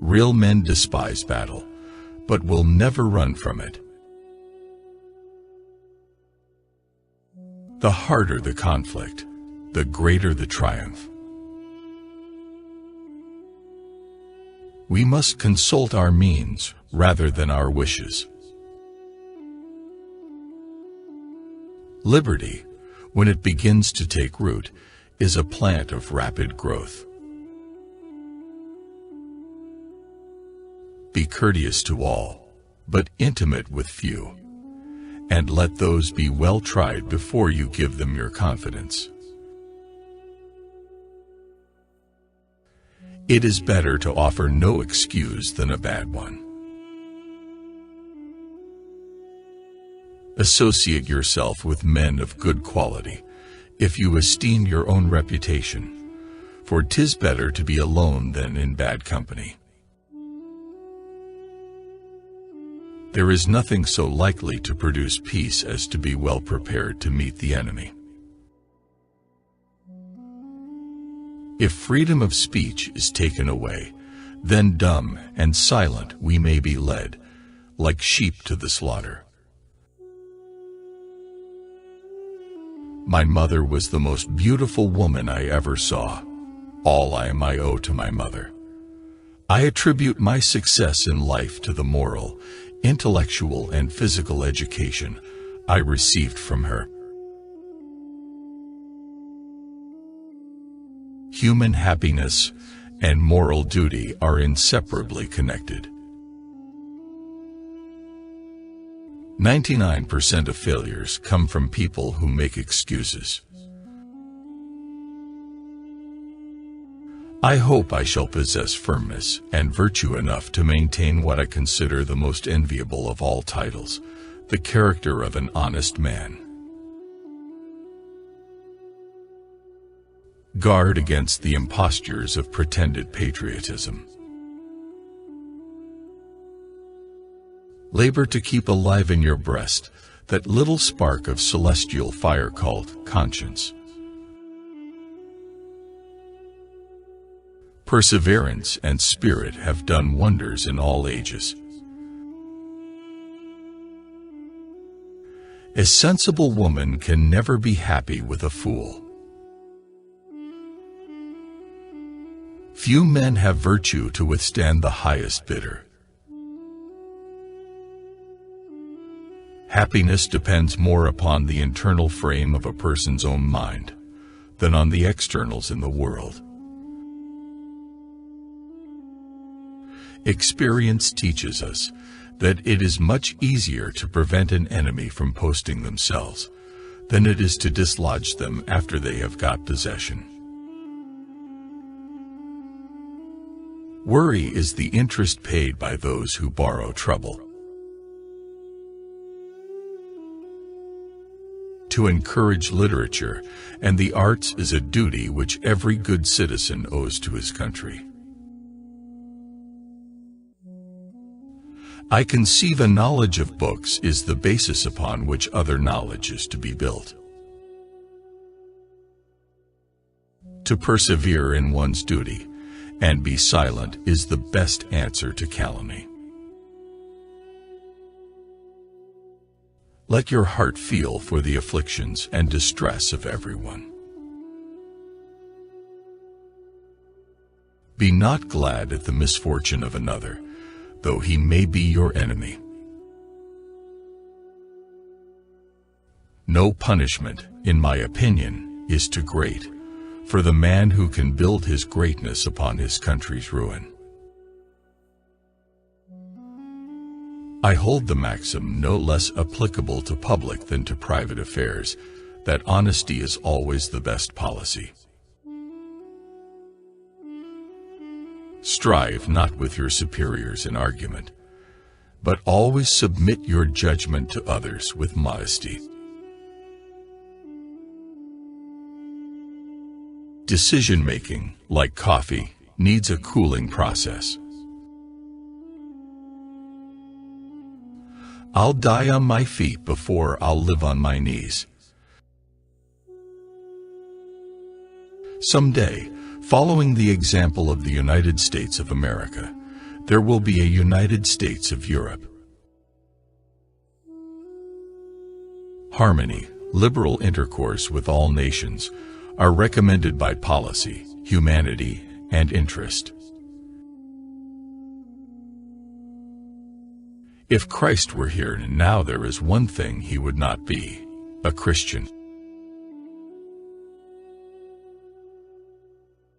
Real men despise battle, but will never run from it. The harder the conflict, the greater the triumph. We must consult our means rather than our wishes. Liberty, when it begins to take root, is a plant of rapid growth. Be courteous to all, but intimate with few, and let those be well tried before you give them your confidence. It is better to offer no excuse than a bad one. Associate yourself with men of good quality, if you esteem your own reputation, for 'tis better to be alone than in bad company. There is nothing so likely to produce peace as to be well prepared to meet the enemy. If freedom of speech is taken away, then dumb and silent we may be led, like sheep to the slaughter. My mother was the most beautiful woman I ever saw. All I owe to my mother. I attribute my success in life to the moral, intellectual, and physical education I received from her. Human happiness and moral duty are inseparably connected. 99% of failures come from people who make excuses. I hope I shall possess firmness and virtue enough to maintain what I consider the most enviable of all titles, the character of an honest man. Guard against the impostures of pretended patriotism. Labor to keep alive in your breast that little spark of celestial fire called conscience. Perseverance and spirit have done wonders in all ages. A sensible woman can never be happy with a fool. Few men have virtue to withstand the highest bidder. Happiness depends more upon the internal frame of a person's own mind than on the externals in the world. Experience teaches us that it is much easier to prevent an enemy from posting themselves than it is to dislodge them after they have got possession. Worry is the interest paid by those who borrow trouble. To encourage literature and the arts is a duty which every good citizen owes to his country. I conceive a knowledge of books is the basis upon which other knowledge is to be built. To persevere in one's duty and be silent is the best answer to calumny. Let your heart feel for the afflictions and distress of everyone. Be not glad at the misfortune of another, though he may be your enemy. No punishment, in my opinion, is too great for the man who can build his greatness upon his country's ruin. I hold the maxim no less applicable to public than to private affairs, that honesty is always the best policy. Strive not with your superiors in argument, but always submit your judgment to others with modesty. Decision-making, like coffee, needs a cooling process. I'll die on my feet before I'll live on my knees. Someday, following the example of the United States of America, there will be a United States of Europe. Harmony, liberal intercourse with all nations, are recommended by policy, humanity, and interest. If Christ were here now, there is one thing he would not be: a Christian.